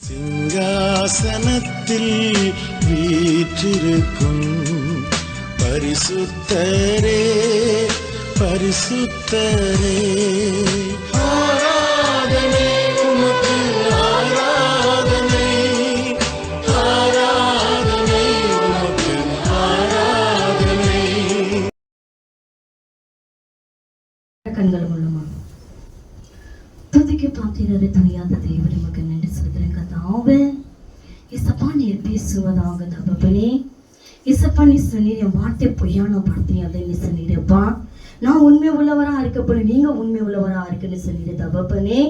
சிங்காசனத்தில் வீற்றிருக்கும் பரிசுத்தரே பரிசுத்தரே, ஆராதனை உமக்கு ஆராதனை, ஆராதனை உமக்கு ஆராதனை. கண்கள் மூலமா துதிக்கு பாத்திரரை துணியாத தேவனை மகன் நன்றி சொல்கிறேன் கதாவே. இசப்பா நீர் பேசுவதாக தகப்பனே. இசப்பா நீ சொன்னீர் என் வார்த்தை பொய்யான வார்த்தை அதை நீ சொன்னீரப்பா. நான் உண்மை உள்ளவரா இருக்கப்படும் நீங்க உண்மை உள்ளவரா இருக்குன்னு சொன்னீர் தகப்பனே.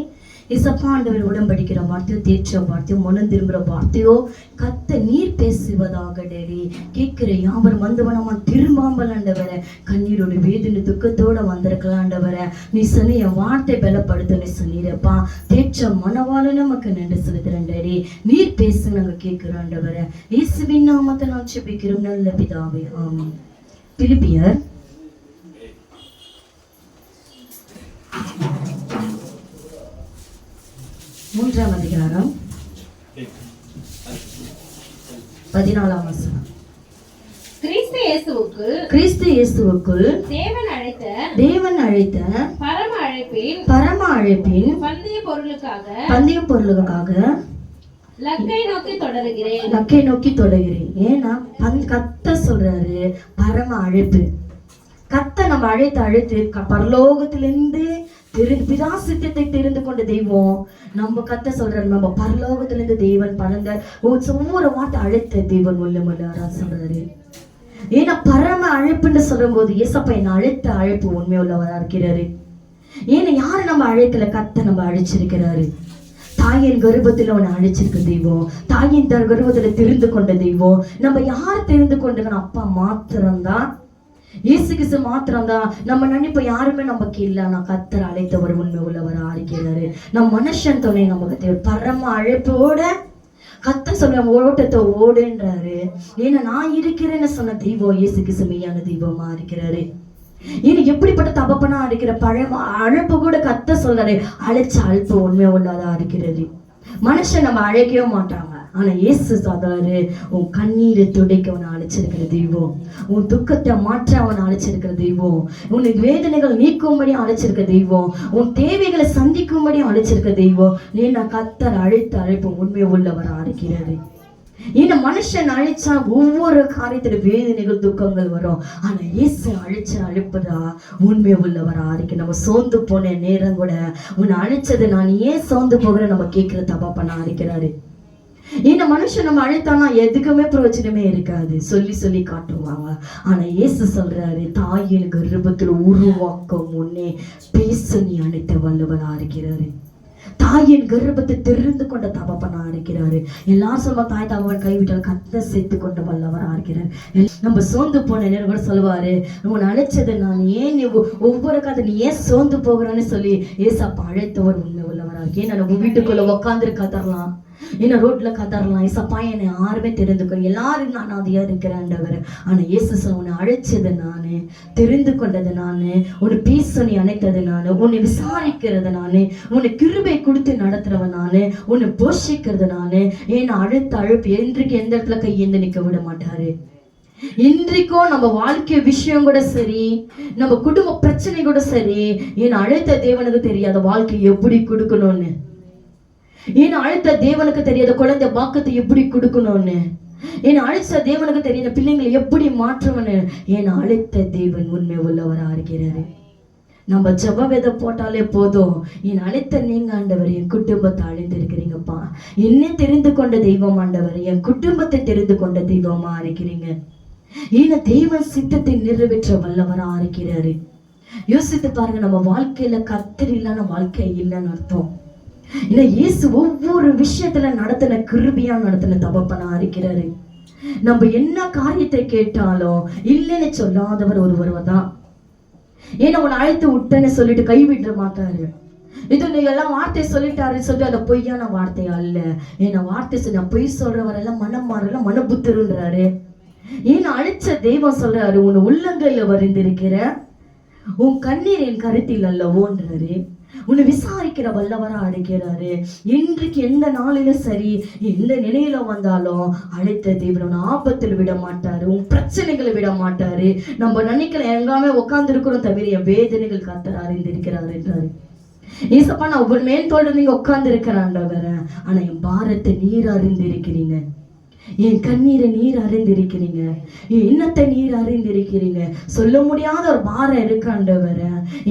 இசப்பா ஆண்டவர் உடன்படிக்கிற வார்த்தையோ தேற்ற வார்த்தையோ மனம் திரும்புற வார்த்தையோ கத்த நீர் பேசுவதாக டேடி கேட்கிற யாவரும் வந்தவனமா திரும்பாமல் ஆண்டவர கண்ணீரோட வேதனை துக்கத்தோட வந்திருக்கலாம் ஆண்டவர. நீ சொன்ன என் வார்த்தை பலப்படுத்த சொன்னீரப்பா. தேற்ற மனவாள நமக்கு நன்றி செலுத்துறேன் டேடி. நீர் பேச நாங்க கேட்கிறோம் ஆண்டவர. இயேசுவின் நாமத்தை நான் ஜெபிக்கிறோம் நல்ல பிதாவே, ஆமென். பிலிப்பியர் 3ஆம் அதிகாரம் 14ஆம் வசனம். கிறிஸ்து இயேசுவுக்குள் தேவன் அழைத்த பரம அழைப்பின் பந்தய பொருளுக்காக லக்கை நோக்கி தொடர்கிறேன். ஏன்னா கத்த சொல்றாரு பரம அழைப்பு. கத்த நம்ம அழைத்து பரலோகத்திலிருந்து பிதா சித்தத்தை தெரிந்து கொண்ட தெய்வம் நம்ம கத்த சொல்றாரு. நம்ம பரலோகத்திலிருந்து தேவன் பழந்த ஒவ்வொரு வார்த்தை அழைத்த தெய்வன் உள்ளமல்லாரா சொல்றாரு. ஏன்னா பரம அழைப்புன்னு சொல்லும் போது ஏசப்பா என்ன அழைத்த அழைப்பு உண்மை உள்ளவரா இருக்கிறாரு. ஏன்னா யாரு நம்ம அழைக்கல, கத்த நம்ம அழைச்சிருக்கிறாரு. தாயின் கர்ப்பத்துல அவனை அழைச்சிருக்க தெய்வம், தாயின் கர்ப்பத்துல தெரிந்து கொண்ட தெய்வம். நம்ம யார் தெரிந்து கொண்டிருக்கணும்? அப்பா மாத்திரம்தான், இயேசு கிறிஸ்து மாத்திரம்தான். நம்ம நினைப்ப யாருமே நமக்கு இல்ல. நான் கத்தர் அழைத்தவர் உண்மை உள்ளவரா இருக்கிறாரு. நம் மனுஷன் துணை நமக்கு தேவை. பரம அழைப்போட கத்த சொல்ல ஓட்டத்தை ஓடுன்றாரு. ஏன்னா நான் இருக்கிறேன்னு சொன்ன தெய்வம் இயேசு கிறிஸ்து மெய்யான தெய்வமா இருக்கிறாரு. ஏன்னா எப்படிப்பட்ட தகப்பனா இருக்கிற பழைய அழைப்பு கூட கத்த சொல்றாரு. அழைச்ச அழைப்பு உண்மை உள்ளதா இருக்கிறது. மனுஷன் நம்ம அழைக்கவே மாட்டாங்க. ஆனா இயேசு சொல்றாரு, உன் கண்ணீரை துடைக்க அவனை அழைச்சிருக்கிற தெய்வம், உன் துக்கத்தை மாற்ற அவனை அழைச்சிருக்கிற தெய்வம், உன் வேதனைகள் நீக்கும்படி அழைச்சிருக்க தெய்வம், உன் தேவைகளை சந்திக்கும்படி அழைச்சிருக்க தெய்வம். நீ கத்தர் அழைத்த அழைப்பு உண்மை உள்ளவரா இருக்கிறது. ஏன்னா மனுஷன் அழைச்சா ஒவ்வொரு காரியத்துல வேதனைகள் துக்கங்கள் வரும். ஆனா இயேசு அழைச்ச அழைப்பதா உண்மை உள்ளவரா இருக்கு. நம்ம சோர்ந்து போன நேரம் கூட உன்னை அழைச்சது நான் ஏன் சோர்ந்து போகிறேன் நம்ம கேட்கிற தப்பா பண்ண இருக்கிறாரு. ஏன்னா மனுஷன் நம்ம அழைத்தானா எதுக்குமே பிரயோஜனமே இருக்காது, சொல்லி சொல்லி காட்டுவாங்க. ஆனா இயேசு சொல்றாரு, தாயின் கர்ப்பத்தில் உருவாக்கும் முன்னே பேச நீ அழைத்த வல்லவனா இருக்கிறாரு. தாயின் கர்ப்பத்தை தெரிந்து கொண்ட தகப்பனா இருக்கிறாரு. எல்லாரும் சொல்லுவா தாய் தகவல் கைவிட்டால் கத்த சேர்த்து கொண்ட வல்லவரா இருக்கிறார். நம்ம சோர்ந்து போன நேரம் கூட சொல்லுவாரு, உன்னை அழைச்சது நான் ஏன் நீ ஒவ்வொரு காலத்தை நீ ஏன் சோர்ந்து போகிறன்னு சொல்லி ஏசப்பா அழைத்தவர் உண்மை உள்ளவரா இருக்கேன். நம்ம வீட்டுக்குள்ள உட்காந்துரு கதறலாம், என்ன ரோட்ல கதறலாம், ஏசப்பா என்னை யாருமே தெரிந்துக்கோ, எல்லாரும் நான் அதையா இருக்கிறேன்டவர். ஆனா இயேசு உன்னை அழைச்சது நானு, தெரிந்து கொண்டது நானு, உன்னை பேச நீ அழைத்தது நானு, உன்னை விசாரிக்கிறது நானு, உன்னை கிருபை கொடுத்து நடத்துறவன் நானு, உன்னை போஷிக்கிறது நானு. ஏன்னா அழைத்த அழைப்பு என்றைக்கு எந்த இடத்துல கையேந்து நிக்க விட மாட்டாரு. இன்றைக்கும் நம்ம வாழ்க்கை விஷயம் கூட சரி, நம்ம குடும்ப பிரச்சனை கூட சரி, ஏன்னா அழைத்த தேவனுக்கு தெரியாத வாழ்க்கை எப்படி கொடுக்கணும்னு, ஏன்னா அழைத்த தேவனுக்கு தெரியாத குழந்தை பாக்கத்தை எப்படி கொடுக்கணும்னு, ஏன்னா அழைத்த தேவனுக்கு தெரியாத பிள்ளைங்களை எப்படி மாற்றணும்னு. ஏன்னா அழைத்த தேவன் உண்மை உள்ளவரா இருக்கிறாரு. நம்ம ஜப விதை போட்டாலே போதும், என் அழைத்த நீங்க ஆண்டவர் என் குடும்பத்தை அழைந்திருக்கிறீங்கப்பா, என்னை தெரிந்து கொண்ட தெய்வம் ஆண்டவர், என் குடும்பத்தை தெரிந்து கொண்ட தெய்வமா இருக்கிறீங்க. ஏன்னா தெய்வ சித்தத்தை நிறைவேற்ற வல்லவரா இருக்கிறாரு. யோசித்து பாருங்க, நம்ம வாழ்க்கையில கர்த்தர் இல்லைன்னா வாழ்க்கை இல்லைன்னு அர்த்தம். ஏன்னா இயேசு ஒவ்வொரு விஷயத்துல நடத்தின கிருபையா நடத்தின தகப்பனா இருக்கிறாரு. நம்ம என்ன காரியத்தை கேட்டாலும் இல்லைன்னு சொல்லாதவர் ஒருவர் தான். ஏன்னா உன்னை அழைத்து விட்டேன்னு சொல்லிட்டு கைவிட மாட்டாரு. இது நீங்க எல்லாம் வார்த்தை சொல்லிட்டாருன்னு சொல்லிட்டு அந்த பொய்யான வார்த்தையா அல்ல. ஏன்னா வார்த்தை சொல்ல பொய் சொல்றவரெல்லாம் மனம் மாறல மனபுத்தருன்றாரு. ஏன்னா அழைச்ச தெய்வம் சொல்றாரு, உன் உள்ளங்கையில வரைந்திருக்கிற உன் கண்ணீர் என் கருத்தில் அல்லவோன்றாரு. உன்னை விசாரிக்கிற வல்லவரா இருக்கிறாரு. இன்றைக்கு எந்த நாளிலும் சரி, எந்த நிலையில வந்தாலும் அழைத்த தேவன் உன் ஆபத்தில் விட மாட்டாரு, உன் பிரச்சனைகளை விட மாட்டாரு. நம்ம நினைக்கல எங்காமே உட்கார்ந்து இருக்கிறோம் தவிர என் வேதனைகள் கர்த்தர் அறிந்திருக்கிறார் என்றாரு. ஏசப்பா, நான் ஒவ்வொரு மேல் தோல்ல நீங்க உட்கார்ந்து இருக்கிறாண்டவர, ஆனா என் பாரத்தை நீர் அறிந்திருக்கிறீங்க, என் கண்ணீரை நீர் அறிந்திருக்கிறீங்க, என் எண்ணத்தை நீர் அறிந்திருக்கிறீங்க. சொல்ல முடியாத ஒரு பாரம் இருக்காண்டவர,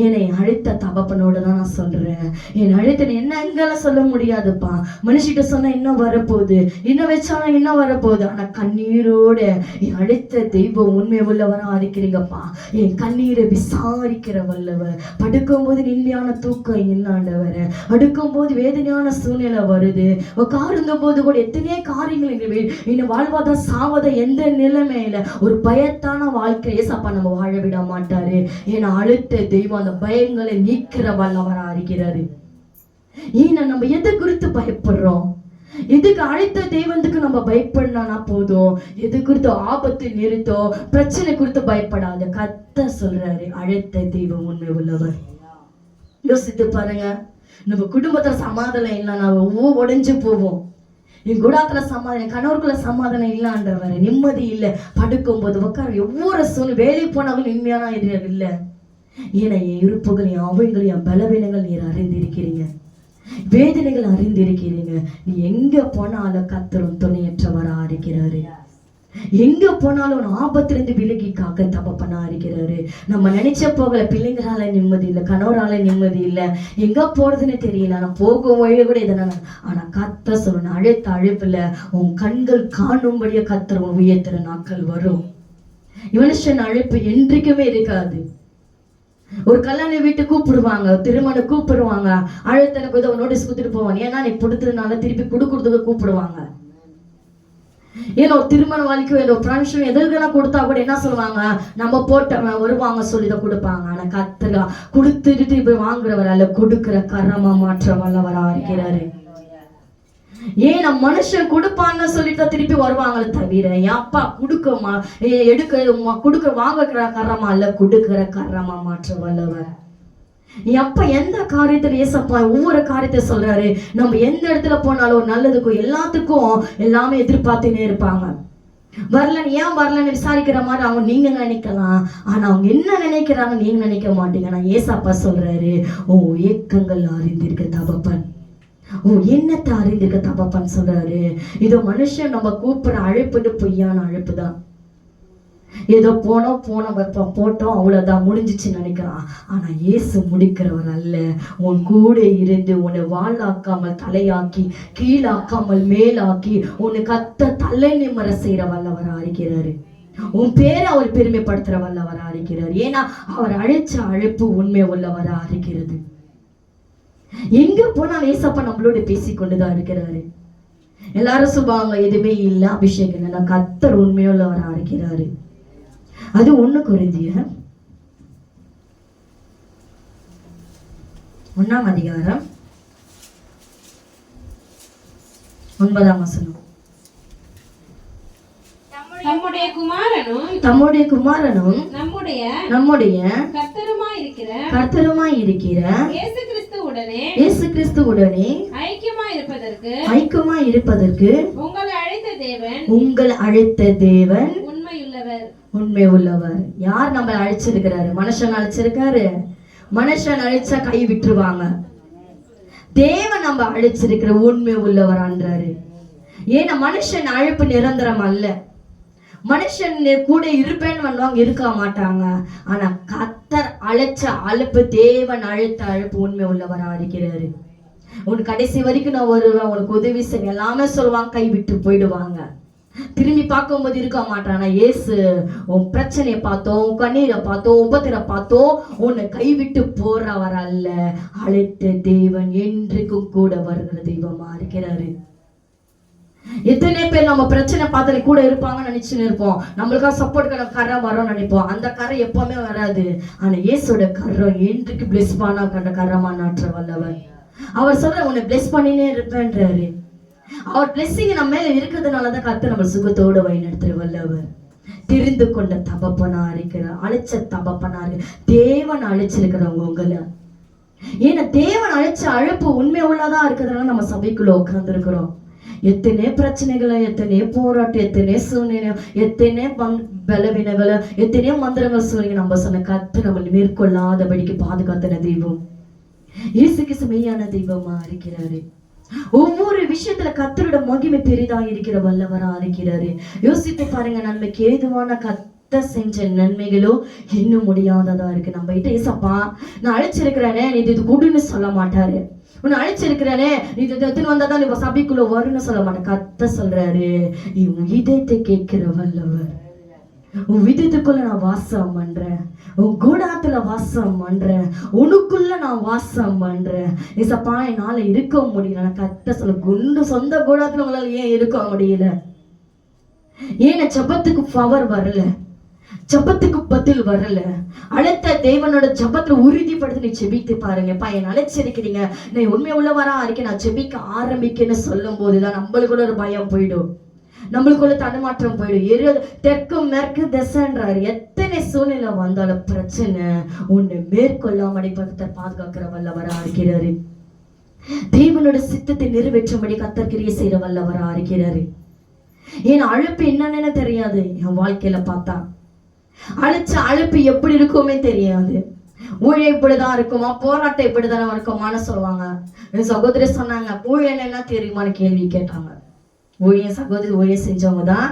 என்னை அழைத்த தகப்பனோட தான் நான் சொல்றேன். என் அழைத்த என்ன எங்கெல்லாம் சொல்ல முடியாதுப்பா. மனுஷிட்ட சொன்னா இன்னும் வரப்போகுது, இன்னும் வச்சாலும் இன்னும் வரப்போகுது. ஆனா கண்ணீரோட என் அழைத்த தெய்வம் உண்மை உள்ளவரா இருக்கிறீங்கப்பா. என் கண்ணீரை விசாரிக்கிற வல்லவர். படுக்கும் போது நிம்மதியான தூக்கம் இல்லாண்டவர, அடுக்கும் போது வேதனையான சூழ்நிலை வருது, உட்கார்ந்த போது கூட எத்தனையோ காரியங்கள் இன்னும் வாழ்வாத சாவத எந்த நிலைமையில ஒரு பயத்தான வாழ்க்கை ஏசப்பா நம்ம வாழ விட மாட்டாரு. ஏன்னா அழுத்த தெய்வம் அந்த பயங்களை நீக்கிற வல்லவரா இருக்கிறாரு. ஏன்னா நம்ம எதை குறித்து பயப்படுறோம்? இதுக்கு அழைத்த தெய்வத்துக்கு நம்ம பயப்படனா போதும். எது குறித்து ஆபத்து நிறுத்தோ பிரச்சனை குறித்து பயப்படாத. கர்த்தர் சொல்றாரு அழைத்த தெய்வம் உண்மை உள்ளவர். யோசித்து பாருங்க, நம்ம குடும்பத்துல சமாதானம் இல்லைன்னா உடைஞ்சு போவோம். என் குடாத்துல சமாதானம், கணவருக்குள்ள சமாதானம் இல்லாண்டவர், நிம்மதி இல்லை. படுக்கும் போது உட்கார ஒவ்வொரு சூழ்நிலை வேலைக்கு போனாலும் நிம்மதியான இல்லை. ஏன்னா என் இருப்புகள், என் அவைகள், என் பலவீனங்கள் நீர் அறிந்திருக்கிறீங்க, வேதனைகள் அறிந்திருக்கிறீங்க. நீ எங்க போனாலும் கர்த்தர் துணையற்றவரா இருக்கிறாரு. எங்க போனாலும் ஒரு ஆபத்திலிருந்து விலகி காக்க தகப்பனா இருக்கிறாரு. நம்ம நினைச்ச போகல, பிள்ளைங்களால நிம்மதி இல்லை, கணவரால நிம்மதி இல்லை, எங்க போறதுன்னு தெரியல. ஆனா போகும் வழிய கூட இதனால. ஆனா கர்த்தர் சொல்லணும், அழைத்த அழைப்புல உன் கண்கள் காணும்படிய கர்த்தர் உயர்த்துற நாட்கள் வரும். மனுஷன் அழைப்பு என்றைக்குமே இருக்காது. ஒரு கல்யாண வீட்டு கூப்பிடுவாங்க, திருமணம் கூப்பிடுவாங்க, அழைத்தனுக்கு ஏதோ நோட்டீஸ் கொடுத்துட்டு போவாங்க. ஏன்னா நீ கொடுத்ததுனால திருப்பி கொடுக்கறதுக்கு கூப்பிடுவாங்க. ஏன்னா ஒரு திருமண வாழ்க்கை ஏதோ ப்ரான்ஷன் எதுக்கெல்லாம் கொடுத்தா கூட என்ன சொல்லுவாங்க, நம்ம போட்டவன் வருவாங்க சொல்லிதான் கொடுப்பாங்க. ஆனா கர்த்தர் கொடுத்துட்டு இப்ப வாங்குறவர் அல்ல, கொடுக்கிற கரமா மாற்ற வல்லவரா இருக்கிறாரு. ஏன் நம்ம மனுஷன் கொடுப்பான்னு சொல்லிட்டு திருப்பி வருவாங்களே தவிர அப்பா கொடுக்கமா கொடுக்க வாங்குற கரமா இல்ல, கொடுக்கிற கரமா மாற்ற வல்லவர். அப்ப எந்த காரியத்துல ஏசப்பா ஒவ்வொரு காரியத்தை சொல்றாரு. நம்ம எந்த இடத்துல போனாலும் நல்லதுக்கும் எல்லாத்துக்கும் எல்லாமே எதிர்பார்த்துனே இருப்பாங்க. வரலன்னு ஏன் வரலன்னு விசாரிக்கிற மாதிரி அவங்க நீங்க நினைக்கலாம். ஆனா அவங்க என்ன நினைக்கிறாங்க நீங்க நினைக்க மாட்டீங்க. நான் ஏசப்பா சொல்றாரு, ஓ ஏக்கங்கள் அறிந்திருக்க தகப்பன், ஓ என்னத்தை அறிந்திருக்க தகப்பன் சொல்றாரு. இதோ மனுஷன் நம்ம கூப்பிடுற அழைப்புன்னு பொய்யான அழைப்பு தான். ஏதோ போனோம் போட்டோம் அவ்வளவுதான் முடிஞ்சிச்சு நினைக்கிறான். ஆனா இயேசு முடிக்கிறவர் அல்ல. உன் கூட இருந்து உன்னை வாழாக்காமல் தலையாக்கி, கீழாக்காமல் மேலாக்கி, உன்னை கத்த தலை நிம்மர செய்யற வல்லவரா இருக்கிறாரு. உன் பேரை அவர் பெருமைப்படுத்துற வல்லவரா இருக்கிறார். ஏன்னா அவர் அழைச்ச அழைப்பு உண்மை உள்ளவரா இருக்கிறது. எங்க போனாலும் ஏசப்பா நம்மளோட பேசிக்கொண்டுதான் இருக்கிறாரு. எல்லாரும் சொல்லுவாங்க எதுவுமே இல்ல, அபிஷேகம் இல்ல. கர்த்தர் உண்மையுள்ளவரா இருக்கிறாரு. அது 1 கொரிந்தியர் 1ஆம் அதிகாரம் 9ஆம் வசனம். தம்முடைய குமாரனும் நம்முடைய கர்த்தருமாய் இருக்கிற இயேசு கிறிஸ்துவுடனே ஐக்கியமாய் இருப்பதற்கு உங்கள் அழைத்த தேவன் உண்மை உள்ளவர். யார் நம்ம அழைச்சிருக்கிறாரு? மனுஷன் அழைச்சிருக்காரு. மனுஷன் அழைச்சா கை விட்டுருவாங்க. தேவன் நம்ம அழைச்சிருக்கிற உண்மை உள்ளவரான்றாரு. ஏன்னா மனுஷன் அழைப்பு நிரந்தரம் அல்ல. மனுஷன் கூட இருப்பேன்னு பண்ணுவாங்க, இருக்க மாட்டாங்க. ஆனா கர்த்தர் அழைச்ச அழைப்பு, தேவன் அழைத்த அழைப்பு உண்மை உள்ளவரா இருக்கிறாரு. உனக்கு கடைசி வரைக்கும் நான் வருவேன், உனக்கு உதவி செய்ய எல்லாமே சொல்லுவாங்க, கை விட்டு போயிடுவாங்க. திரும்பி பார்க்கும்போது இருக்க மாட்டானா. இயேசு உன் பிரச்சனையை பார்த்தோம், உன் கண்ணீரை பார்த்தோம், உபத்திர பார்த்தோம், உன்னை கைவிட்டு போறவர் அல்ல. அழைத்த தேவன் என்றைக்கும் கூட வருகிற தெய்வமா இருக்கிறாரு. எத்தனை பேர் நம்ம பிரச்சனை பார்த்தாலே கூட இருப்பாங்கன்னு நினைச்சுன்னு இருப்போம். நம்மளுக்காக சப்போர்ட் கரை வரோம்னு நினைப்போம். அந்த கரை எப்பவுமே வராது. ஆனா இயேசோட கரம் என்றைக்கு பிளஸ் பண்ணா கண்ட கரமா நாற்ற வல்லவர். அவர் சொல்ற உன்னை பிளஸ் பண்ணினே இருப்பேன்றாரு. அவர் பிளெஸிங் நம்ம மேல இருக்கிறதுனாலதான் கர்த்தர் நம்ம சுகத்தோடு வழிநடத்துற வல்லவர். தெரிந்து கொண்ட தகப்பனா இருக்கிறார், அழைச்ச தகப்பனா இருக்கு. தேவன் அழைச்சிருக்கிறவங்க உங்களை ஏன்னா தேவன் அழைச்ச அழைப்பு உண்மை உள்ளதா இருக்கிறதுனால நம்ம சபைக்குள்ள உட்கார்ந்து இருக்கிறோம். எத்தனை பிரச்சனைகளை, எத்தனை போராட்டம், எத்தனை சூழ்நிலை, எத்தனை பலவீனங்களை, எத்தனையோ மந்திரங்கள் சூழ்நிலை நம்ம சொன்ன கத்து நம்ம மேற்கொள்ளாதபடிக்கு பாதுகாத்தன தெய்வம் இயேசு கிறிஸ்து மெய்யான தெய்வமா இருக்கிறாரு. ஒவ்வொரு விஷயத்துல கர்த்தரோட மகிமை பெரிதா இருக்கிற வல்லவரா இருக்கிறாரு. யோசித்து பாருங்க, நன்மைக்கு ஏதுவான கத்த செஞ்ச நன்மைகளோ இன்னும் முடியாததா இருக்கு. நம்ம கிட்ட ஏசப்பா நான் அழைச்சிருக்கிறேனே நீ இது கொடுன்னு சொல்ல மாட்டாரு. உன்னை அழைச்சிருக்கிறேனே நீ இது எடுத்துன்னு வந்தாதான் நீ சபைக்குள்ள வரும்னு சொல்ல மாட்டேன். கத்த சொல்றாரு, உன் இதயத்தை கேட்கிற வல்லவர், உன் விதத்துக்குள்ள நான் வாசம் பண்றேன், உன் கூடாத்துல வாசம் பண்றேன், உனக்குள்ள நான் வாசம் பண்றேன். ஏசப்பா என்னால இருக்க முடியல. கத்த சொல்ல, குண்டு சொந்த கூடாத்துல உங்களால ஏன் இருக்க முடியல? ஏன் ஜபத்துக்கு பவர் வரல, ஜபத்துக்கு பதில் வரல. அழைத்த தேவனோட ஜபத்துல உறுதிப்படுத்தி நீ செபித்து பாருங்க. பையன் அழைச்சிருக்கிறீங்க, நீ உண்மை உள்ளவரா இருக்கேன், நான் செபிக்க ஆரம்பிக்கன்னு சொல்லும் போதுதான் நம்மளுக்குள்ள ஒரு பயம் போயிடும், நம்மளுக்குள்ள தடுமாற்றம் போயிடும். தெற்கு மேற்கு திசைன்றாரு. எத்தனை சூழ்நிலை வந்தாலும் பிரச்சனை உன்னை மேற்கொள்ளாமடி பக்தர் பாதுகாக்கிற வல்லவரா இருக்கிறாரு. தேவனோட சித்தத்தை நிறைவேற்றும்படி கர்த்தர் கிரியை செய்யற வல்லவரா இருக்கிறாரு. ஏன் அழைப்பு என்னன்னு தெரியாது. என் வாழ்க்கையில பார்த்தா அழைச்ச அழைப்பு எப்படி இருக்குமே தெரியாது. ஊழியம் இப்படிதான் இருக்குமா, போராட்டம் இப்படிதானே இருக்குமான்னு சொல்லுவாங்க. என் சகோதரி சொன்னாங்க, ஊழியம் என்ன தெரியுமான்னு கேள்வி கேட்டாங்க. ஊழியம் சகோதரி ஊழியம் செஞ்சவங்க தான்.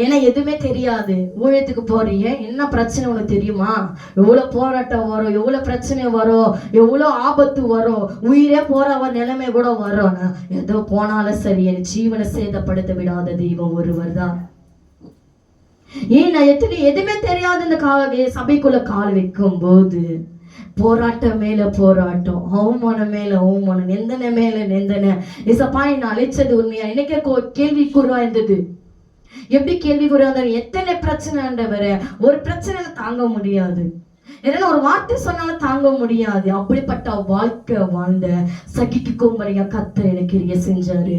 ஏன்னா எதுவுமே தெரியாது. ஊழியத்துக்கு போறீங்க, என்ன பிரச்சனை உனக்கு தெரியுமா? எவ்வளவு போராட்டம் வரும், எவ்வளவு பிரச்சனை வரும், எவ்வளவு ஆபத்து வரும், உயிரே போறவ நிலைமை கூட வரும். ஏதோ போனாலும் சரி, என் ஜீவனை சேதப்படுத்த விடாத தெய்வம் ஒருவர் தான். ஏன்னா எதுவுமே தெரியாது. இந்த சபைக்குள்ள கால் வைக்கும் போது போராட்டம் மேல போராட்டம், அவமானம் மேல அவமானம், நிந்தனை மேல நிந்தனை. இசப்பா என்ன அழைச்சது உண்மையா? இன்னைக்கு கேள்விக்குறியா இருந்தது. எப்படி கேள்விக்குறியா இருந்தாலும் எத்தனை பிரச்சனை, ஒரு பிரச்சனை தாங்க முடியாது, ஏன்னா ஒரு வார்த்தை சொன்னாலும் தாங்க முடியாது. அப்படிப்பட்ட வாழ்க்கை வாழ்ந்த சகிக்கும்படியா கர்த்தர் எனக்கு செஞ்சாரு.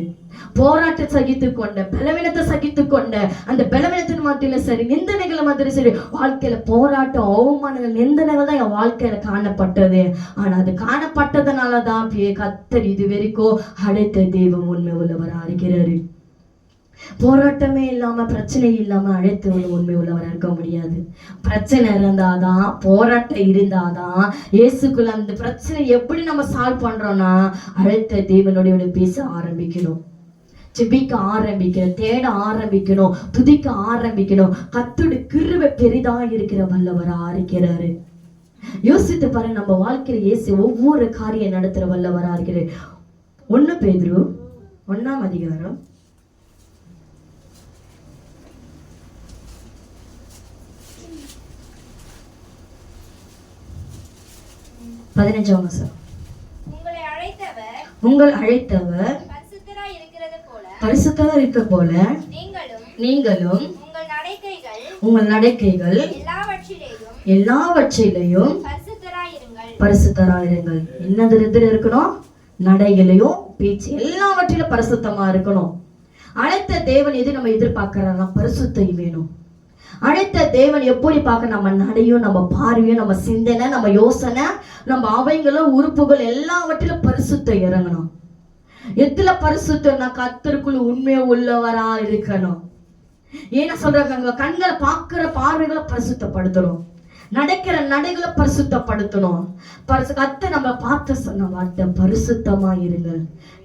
போராட்ட சகித்து கொண்ட, பலவீனத்தை சகித்து கொண்ட, அந்த பலவீனத்தின் மத்தியில சரி, நிந்தனைகளை மத்தியில சரி, வாழ்க்கையில போராட்டம், அவமானங்கள், நிந்தனைகள் தான் என் வாழ்க்கையில காணப்பட்டது. ஆனா அது காணப்பட்டதுனாலதான் கர்த்தர் இது வரைக்கும் அழைத்த தெய்வம் உண்மை உள்ளவரா இருக்கிறாரு. போராட்டமே இல்லாம பிரச்சனை இல்லாம அழைத்து உண்மை உள்ளவரா இருக்க முடியாது. பிரச்சனை இருந்தாதான், போராட்டம் இருந்தாதான் இயேசுக்குள்ள அந்த பிரச்சனை எப்படி நம்ம சால்வ் பண்றோம்னா அழைத்த தேவனுடைய பேச ஆரம்பிக்கணும், ஜெபிக்க ஆரம்பிக்கணும், தேட ஆரம்பிக்கணும், துதிக்க ஆரம்பிக்கணும். கர்த்தருடைய கிருபை பெரிதா இருக்கிற வல்லவரா இருக்கிறாரு. யோசித்து பாருங்க, நம்ம வாழ்க்கையில இயேசு ஒவ்வொரு காரியம் நடத்துற வல்லவரா இருக்கிறார். 1 பேதுரு 1ஆம் அதிகாரம் 15ஆம் வசனம். உங்கள் அழைத்தவர் பரிசுத்தராய் இருக்கிறது போல நீங்களும் உங்கள் நடக்கைகள் எல்லாவற்றிலையும் பரிசுத்தராயிருங்கள். என்னது இருக்கணும்? நடைகளையும் பேச்சு எல்லாவற்றிலும் பரிசுத்தமா இருக்கணும். அழைத்த தேவன் எது நம்ம எதிர்பார்க்கிறாங்க? பரிசுத்தம் வேணும். அழைத்த தேவன் எப்படி பார்க்க? நம்ம நடையும், நம்ம பார்வையும், நம்ம சிந்தனை, நம்ம யோசனை, நம்ம அவைங்களும் உறுப்புகள் எல்லாவற்றிலும் பரிசுத்தம் இறங்கணும். எதுல பரிசுத்தம்னா கர்த்தருக்குள்ள உண்மையா உள்ளவரா இருக்கணும். ஏன்னா சொல்றாங்க, கண்களை பார்க்கிற பார்வைகளை பரிசுத்தப்படுத்தணும், நடக்கிற நடைகளை பரிசுத்தப்படுத்தணும். கர்த்தர் நம்ம பார்த்து சொன்ன வார்த்தை பரிசுத்தமா இருங்கள்.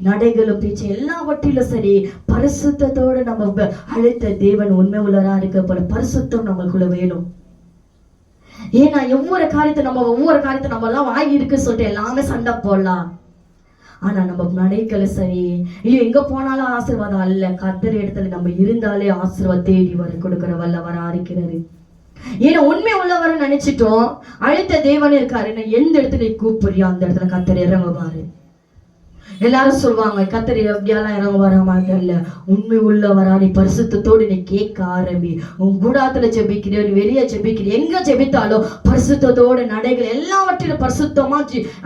நடைகளும் பேச்சு எல்லாவற்றிலும் சரி பரிசுத்தத்தோடு நம்ம அழைத்த தேவன் உண்மை உள்ளவரா இருக்க போல பரிசுத்தம் நம்மளுக்குள்ள வேணும். ஏன்னா ஒவ்வொரு காரியத்தை நம்ம எல்லாம் வாங்கி இருக்கு சொல்லிட்டு எல்லாமே சண்டை போடலாம். ஆனா நம்ம நடைகளை சரி இல்லையோ எங்க போனாலும் ஆசீர்வாதம் அல்ல. கர்த்தர் இடத்துல நம்ம இருந்தாலே ஆசீர்வாதம் தேடி வர கொடுக்கிற வல்லவரா இருக்கிறாரு. ஏன்னா உண்மை உள்ளவரை நினைச்சிட்டோம், அழைத்த தேவன் இருக்காரு. எந்த இடத்துல கூப்பிடுறியோ அந்த இடத்துல கர்த்தர் இறங்குவாரு. எல்லாரும் சொல்லுவாங்க கர்த்தர் எப்படியெல்லாம் இறங்குவாரா மாதிரி இல்ல. உண்மை உள்ளவரா நீ பரிசுத்தத்தோடு நீ கேட்க ஆரம்பி. உன் கூடாத்துல ஜெபிக்கிறியோ, நீ வெளியே ஜெபிக்கிறியோ, எங்க ஜெபித்தாலும் பரிசுத்தத்தோடு நடைகள் எல்லாவற்றிலும் பரிசுத்தமா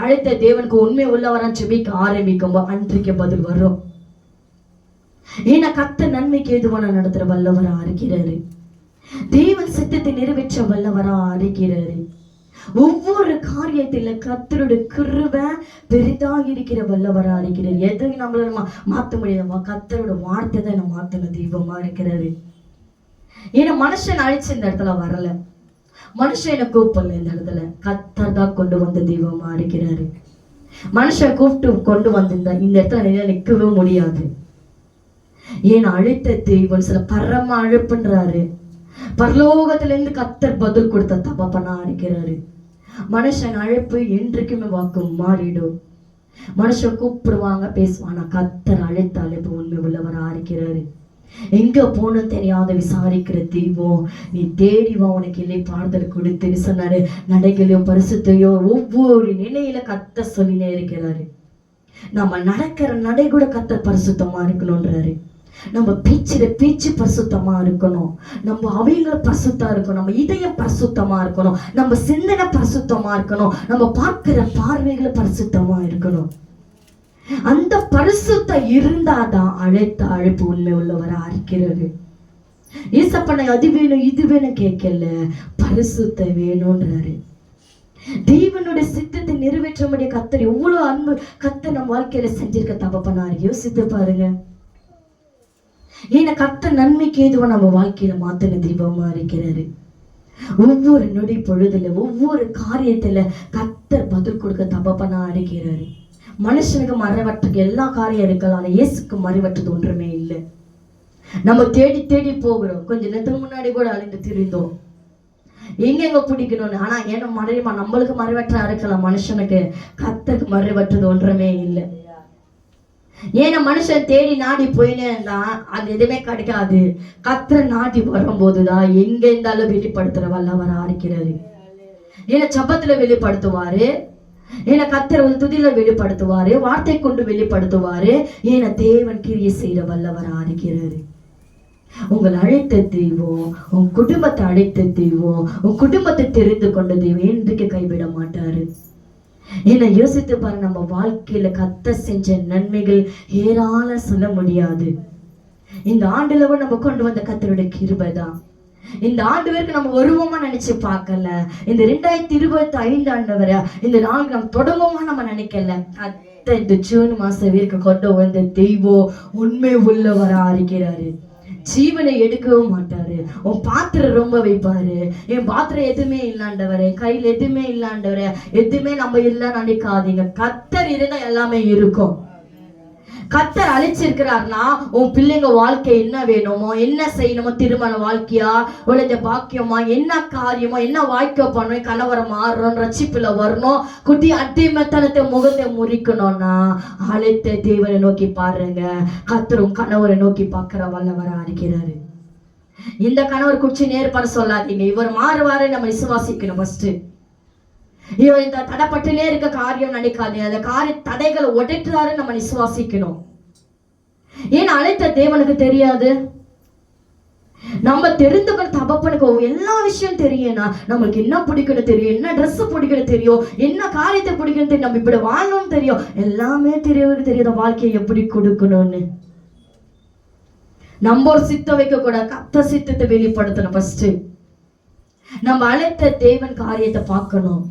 அழைத்த தேவனுக்கு உண்மை உள்ளவரா ஜெபிக்க ஆரம்பிக்கும் அன்றைக்கு பதில் வரும். ஏன்னா கர்த்தர் நன்மைக்கு ஏதுவான நடத்துற வல்லவரா இருக்கிறாரு. தேவன் சித்தத்தை நிறைவேற்ற வல்லவரா இருக்கிறாரு. ஒவ்வொரு காரியத்தில கர்த்தருடைய கிருபை பெரிதாக இருக்கிற வல்லவரா இருக்கிறார். எது நம்மளால மாத்த முடியாது, கர்த்தரோட வார்த்தை தான் நம்ம மாத்தின தெய்வமா இருக்கிறாரு. ஏன்னா மனுஷன் அழிச்சு இந்த இடத்துல வரல, மனுஷன் என்ன கூப்பிடல, இந்த இடத்துல கர்த்தர் தான் கொண்டு வந்த தெய்வமா இருக்கிறாரு. மனுஷன் கூப்பிட்டு கொண்டு வந்திருந்தா இந்த இடத்துல நிற்கவே முடியாது. ஏன் அழைத்த தெய்வம் சில பரம அழைப்புன்றாரு. பரலோகத்துல இருந்து கர்த்தர் பதில் கொடுத்த தகப்பனா இருக்கிறாரு. மனுஷன் அழைப்பு என்றைக்குமே வாக்கு மாறிடும். மனுஷன் கூப்பிடுவாங்க, பேசுவாங்க. கர்த்தர் அழைத்த அழைப்பு உண்மை உள்ளவரா இருக்கிறாரு. எங்க போகணும் தெரியாத விசாரிக்கிற தெய்வம். நீ தேடி வா, உனக்கு இல்லை பாடுதல் கொடுத்துன்னு சொன்னாரு. நடைகளையோ பரிசுத்தையோ ஒவ்வொரு நிலையில கர்த்தர் சொல்லினே இருக்கிறாரு. நம்ம நடக்கிற நடை கூட கர்த்தர் பரிசுத்தமா இருக்கணும்ன்றாரு. நம்ம பேச்சு பரிசுத்தமா இருக்கணும், நம்ம அவைகளை பரிசுத்தா இருக்கணும், நம்ம இதயம் பரிசுத்தமா இருக்கணும், நம்ம சிந்தனை பரிசுத்தமா இருக்கணும், நம்ம பார்க்கிற பார்வைகளை பரிசுத்தமா இருக்கணும். அந்த பரிசுத்தம் இருந்தாதான் அழைத்த அழைப்பு உண்மை உள்ளவரா இருக்கிறது. ஏசப்பனை அது வேணும் இது வேணும் கேட்கல, பரிசுத்த வேணும்ன்றாரு. தேவனுடைய சித்தத்தை நிறைவேற்ற முடிய கர்த்தர் எவ்வளவு அன்பு கர்த்தர் நம்ம வாழ்க்கையில செஞ்சிருக்க தகப்பனாரு. யோசித்து பாருங்க. ஏன்னா கர்த்தர் நன்மைக்கு ஏதுவா நம்ம வாழ்க்கையில மாத்தின தெய்வமா இருக்கிறாரு. ஒவ்வொரு நொடி பொழுதுல ஒவ்வொரு காரியத்துல கர்த்தர் பதில் கொடுக்க தகப்பனா இருக்கிறாரு. மனுஷனுக்கு மறைவற்றுக்கு எல்லா காரியம் இருக்கலாம், ஆனா இயேசுக்கு மறைவற்றது ஒன்றுமே இல்லை. நம்ம தேடி தேடி போகிறோம். கொஞ்ச நேரத்துக்கு முன்னாடி கூட அழிந்து திரிந்தோம் எங்க பிடிக்கணும்னு. ஆனா ஏன்னா மறைமா நம்மளுக்கு மறைவற்றா இருக்கலாம், மனுஷனுக்கு கர்த்தருக்கு மறைவற்றது ஒன்றுமே இல்லை. ஏன்னா மனுஷன் தேடி நாடி போயினே இருந்தா அது எதுவுமே கிடைக்காது. கர்த்தர் நாடி வரும்போதுதான் எங்க இருந்தாலும் வெளிப்படுத்துற வல்லவரா இருக்கிறாரு. ஏன்னா ஜெபத்துல வெளிப்படுத்துவாரு, ஏன்னா கர்த்தர் ஒரு துதியில வெளிப்படுத்துவாரு, வார்த்தை கொண்டு வெளிப்படுத்துவாரு. ஏன்னா தேவன் கிரியை செய்யற வல்லவரா இருக்கிறாரு. உங்களை அழைத்த தெய்வம், உன் குடும்பத்தை அழைத்த தெய்வம், உன் குடும்பத்தை தெரிந்து கொண்ட தெய்வம் என்றைக்கு கைவிட மாட்டாரு. ஏன்னா யோசித்து பாரு, நம்ம வாழ்க்கையில கர்த்தர் செஞ்ச நன்மைகள் ஏராளம் சொல்ல முடியாது. இந்த ஆண்டுல கூட நம்ம கொண்டு வந்த கர்த்தருடைய கிருபை தான். இந்த ஆண்டு வரைக்கும் நம்ம உருவமா நினைச்சு பார்க்கல. இந்த 2025 ஆண்டு வரை இந்த நாள் நம்ம தொடங்குமா நம்ம நினைக்கல. கர்த்தர் இந்த ஜூன் மாசம் வரைக்கும் கொண்டு வந்த தெய்வம் உண்மை உள்ளவரா இருக்கிறாரு. ஜீவனை எடுக்கவும் மாட்டாரு. உன் பாத்திரம் ரொம்ப வைப்பாரு. என் பாத்திரம் எதுவுமே இல்லாண்டவரே, கையில் எதுவுமே இல்லாண்டவரே, எதுவுமே நம்ம இல்ல நினைக்காதீங்க. கர்த்தர் இருந்தா எல்லாமே இருக்கும். கர்த்தர் அழைச்சிருக்கிறார்னா உன் பிள்ளைங்க வாழ்க்கை என்ன வேணுமோ, என்ன செய்யணுமோ, திருமண வாழ்க்கையா, உழைஞ்ச பாக்கியமா, என்ன காரியமோ, என்ன வாய்க்க பண்ணணும், கணவரை மாறணும், ரட்சிப்புல வரணும், குட்டி அடிமைத்தனத்தை முகத்தை முறிக்கணும்னா அழைத்த தேவனை நோக்கி பாருங்க. கர்த்தரும் கணவரை நோக்கி பார்க்கிற வல்லவரா இருக்கிறாரு. இந்த கணவர் குச்சி நேர்பட சொல்லாதீங்க, இவர் மாறுவாரு நம்ம விசுவாசிக்கணும். ஃபர்ஸ்ட் இவர் இந்த தடைப்பட்டுலே இருக்க காரியம் நினைக்காதீங்க, அந்த காரிய தடைகளை உடைக்கிறாரு நம்ம விசுவாசிக்கணும். ஏன் அழைத்த தேவனுக்கு தெரியாது? நம்ம தெரிந்துக்கிற தகப்பனுக்கு எல்லா விஷயம் தெரியும்னா, நம்மளுக்கு என்ன பிடிக்கணும் தெரியும், என்ன ட்ரெஸ் பிடிக்கணும் தெரியும், என்ன காரியத்தை பிடிக்கணும் தெரியும், நம்ம இப்படி வாழணும்னு தெரியும், எல்லாமே தெரியாத வாழ்க்கையை எப்படி கொடுக்கணும்னு. நம்ம ஒரு சித்தம் வைக்க கூட கர்த்தர் சித்தத்தை வெளிப்படுத்தணும். ஃபர்ஸ்ட் நம்ம அழைத்த தேவன் காரியத்தை பார்க்கணும்.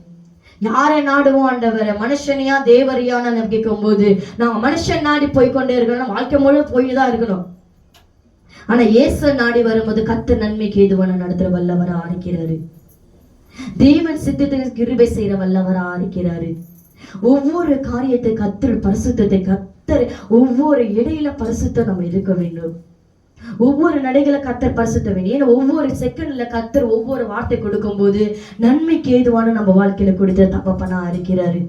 யாரை நாடுவோம் ஆண்டவரை, மனுஷனையா தேவரையான்னு நம்ம கேட்கும் போது நாம மனுஷன் நாடி போய்கொண்டே இருக்கணும், வாழ்க்கை முழு போய்தான் இருக்கணும். ஆனா இயேசு நாடி வரும்போது கர்த்தர் நன்மைக்கு ஏதுவான நடத்துற வல்லவரா இருக்கிறாரு. தேவன் சித்தத்துக்கு கிருபை செய்யற வல்லவரா இருக்கிறாரு. ஒவ்வொரு காரியத்தை கர்த்தர் பரிசுத்தத்தை கர்த்தர் ஒவ்வொரு இடையில பரிசுத்தம் நம்ம இருக்க வேண்டும். ஒவ்வொரு நடைகளை கர்த்தர் பரிசுத்த வேண்டும். ஏன்னா ஒவ்வொரு செகண்ட்ல கர்த்தர் ஒவ்வொரு வார்த்தை கொடுக்கும் போது நன்மைக்கு ஏதுவான நம்ம வாழ்க்கையில கொடுத்த தகப்பனா இருக்கிறாரு.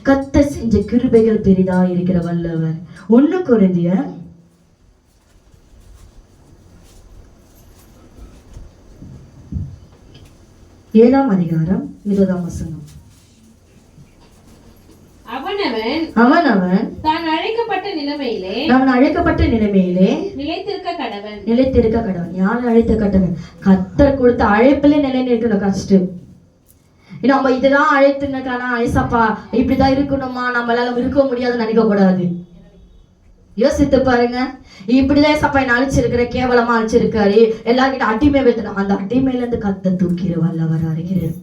கர்த்தர் செஞ்ச கிருபைகள் பெரிதா இருக்கிற வல்லவர். 1 கொரிந்தியர் 7ஆம் அதிகாரம் 20ஆம் வசனம். அவனவன் தான் அழைக்கப்பட்ட நிலைமையிலே நிலைத்திருக்க கடவன். யார் அழைத்த கடவன்? கர்த்தர் கொடுத்த அழைப்பிலே நிலை நிற்கணும். கஷ்டம் நம்ம இதுதான் அழைத்துனானா ஐசப்பா இப்படிதான் இருக்கணுமா, நம்மளால இருக்க முடியாதுன்னு நினைக்க கூடாது. யோசித்து பாருங்க, இப்படிதான் சப்பா என்ன அழிச்சிருக்கிற, கேவலமா அழிச்சிருக்காரு, எல்லார்கிட்ட அடிமை வைத்தணும். அந்த அடிமையில இருந்து கர்த்தர் தூக்கிற வல்லவரா இருக்கிறார்.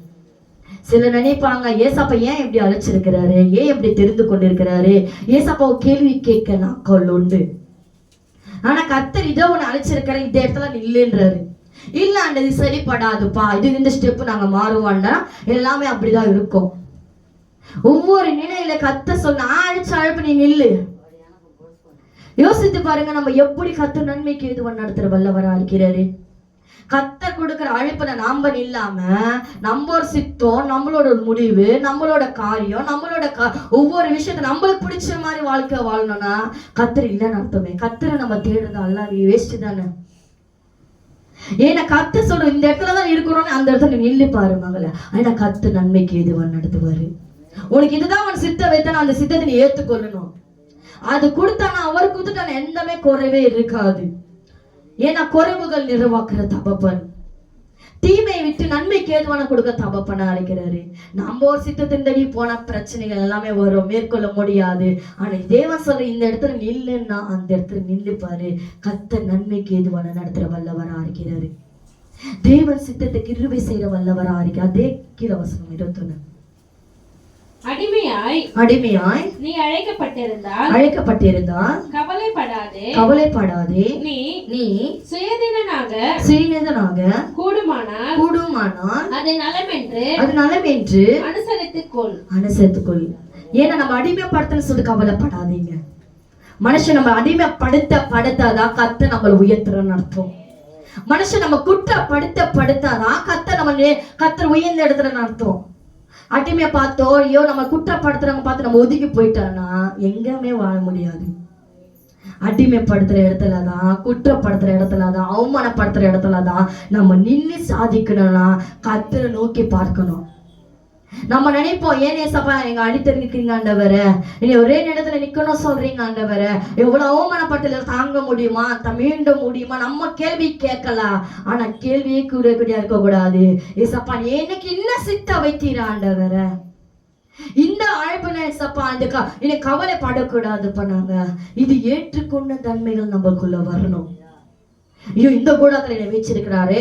சில நினைப்பாங்க, ஏசப்பா ஏன் இப்படி அழைச்சிருக்கிறாரு, ஏன் இப்படி தெரிந்து கொண்டிருக்கிறாரு, ஏசப்பாவை கேள்வி கேட்க நாட்கள் உண்டு. ஆனா கர்த்தர் இதோ ஒண்ணு அழைச்சிருக்கிற, இந்த இடத்துல நில்லுன்றாரு. இல்ல இது சரிப்படாதுப்பா, இந்த ஸ்டெப் நாங்க மாறுவோம்னா எல்லாமே அப்படிதான் இருக்கும். ஒவ்வொரு நிலையில கர்த்தர் சொன்ன அழைச்ச அழைப்பு நீ நில்லு. யோசித்து பாருங்க, நம்ம எப்படி கர்த்தர் நன்மைக்கு எதுவா நடத்துற வல்லவரா இருக்கிறாரு. கர்த்தர் கொடுக்கிற அழைப்புல நாம இல்லாம நம்ம ஒரு சித்தம், நம்மளோட முடிவு, நம்மளோட காரியம், நம்மளோட ஒவ்வொரு விஷயத்த நம்மளுக்கு பிடிச்ச மாதிரி வாழ்க்கை வாழணும்னா கர்த்தர் இல்லைன்னு அர்த்தமே. கர்த்தரை நம்ம தேடுறது அல்லாவே வேஸ்ட் தானே. ஏன்னா கர்த்தர் சொல்ற இந்த இடத்துலதான் இருக்கிறோம்னு அந்த இடத்துல நில்லு பாரு மகள. ஆனா கர்த்தர் நன்மைக்கு எதுவா நடத்துவாரு. உனக்கு இதுதான் உன் சித்த வைத்தான அந்த சித்தத்தை நீ ஏத்துக்கொள்ளணும். அது கொடுத்தானா அவர் கொடுத்துட்டான எந்தமே குறைவே இருக்காது. ஏன்னா குறைவுகள் நிறைவாக்குற தகப்பன், தீமையை விட்டு நன்மைக்கு ஏதுவான கொடுக்க தகப்பனா இருக்கிறாரு. நம்ம ஒரு சித்தத்தின்படி போனா பிரச்சனைகள் எல்லாமே வரும், மேற்கொள்ள முடியாது. ஆனா தேவன் சொல்ற இந்த இடத்துல நில்லுன்னா அந்த இடத்துல நில்லு பாரு. கர்த்தர் நன்மைக்கு ஏதுவான நடத்துற வல்லவரா இருக்கிறாரு. தேவன் சித்தத்தை கிருபை செய்யற வல்லவரா இருக்கிறார். அதே கீழவசனம் 21. அடிமையாய் நீ அழைக்கப்பட்டிருந்தால் கவலைப்படாதே. நீ சுயநீதனாக கூடுமானால் அது நலமென்று அனுசரித்துக்கொள். ஏன்னா நம்ம அடிமைப்படுத்தன்னு சொல்லி கவலைப்படாதீங்க. மனுஷன் நம்ம அடிமைப்படுத்தாதான் கர்த்தர் நம்மளை உயர்த்துறன்னு அர்த்தம். மனுஷன் நம்ம குற்றப்படுத்தாதான் கர்த்தர் உயர்ந்த இடத்துலன்னு அர்த்தம். அடிமையை பார்த்தோ ஐயோ நம்ம குற்றப்படுத்துறவங்க பார்த்து நம்ம ஒதுக்கி போயிட்டோம்னா எங்கேயுமே வாழ முடியாது. அடிமைப்படுத்துற இடத்துலதான், குற்றப்படுத்துற இடத்துலதான், அவமானப்படுத்துற இடத்துலதான் நம்ம நின்று சாதிக்கணும்னா கர்த்தரை நோக்கி பார்க்கணும். நம்ம நினைப்போம், ஏன் ஏசப்பா எங்க அடித்திருக்கீங்க ஆண்டவரே, இனி ஒரே இடத்துல நிக்கணும் சொல்றீங்க ஆண்டவரே, எவ்வளவு அவமானப்பட்டதுல தாங்க முடியுமா, மீண்ட முடியுமா, நம்ம கேள்வி கேட்கலாம். ஆனா கேள்வியே கூட இருக்க கூடாது. ஏசப்பா எனக்கு இன்னும் சித்த வைத்தீர ஆண்டவரே, இந்த அழைப்புல ஏசப்பா எனக்கு கவலைப்படக்கூடாது பண்ணாங்க. இது ஏற்றுக்கொண்ட தன்மைகள் நம்மளுக்குள்ள வரணும். ஐயோ இந்த கூடத்துல என்னை வச்சிருக்கிறாரு,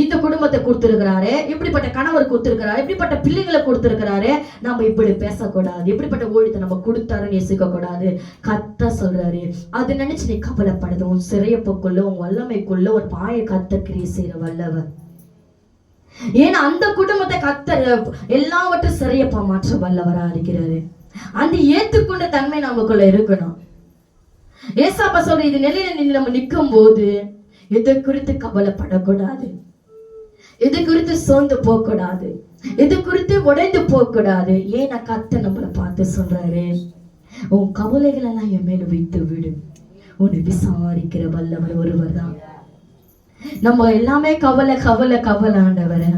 இந்த குடும்பத்தை கொடுத்திருக்கிறாரு, இப்படிப்பட்ட கணவர் கொடுத்திருக்கிறாரு, இப்படிப்பட்ட பிள்ளைகளை கொடுத்திருக்கிறாரு, நம்ம இப்படி பேசக்கூடாது, இப்படிப்பட்ட ஊழியத்தை நம்ம கொடுத்தாருன்னு யோசிக்க கூடாது. கர்த்தர் சொல்றாரு, அது நினைச்சு நீ கவலைப்படுது. உன் சிறையப்புக்குள்ள, உன் வல்லமைக்குள்ள ஒரு பாய கர்த்தர் கிரியை செய்யற வல்லவர். ஏன்னா அந்த குடும்பத்தை கர்த்தர் எல்லாவற்றையும் சிறையப்பா மாற்ற வல்லவரா இருக்கிறாரு. அந்த ஏத்துக்கொண்ட தன்மை நமக்குள்ள இருக்கணும். ஏசாப்பா சொல்ற இது நிலையில நம்ம நிற்கும் போது எதை குறித்து கவலைப்படக்கூடாது, எது குறித்து சோர்ந்து போகக்கூடாது, எது குறித்து உடைந்து போகக்கூடாது. ஏன்னா கர்த்தர் நம்மளை பார்த்து சொல்றாரு, உன் கவலைகள் எல்லாம் என் மேல வைத்து விடு, உன்னை விசாரிக்கிற வல்லவர் ஒருவர் தான். நம்ம எல்லாமே கவலை கவலை கவலை ஆண்டவரை.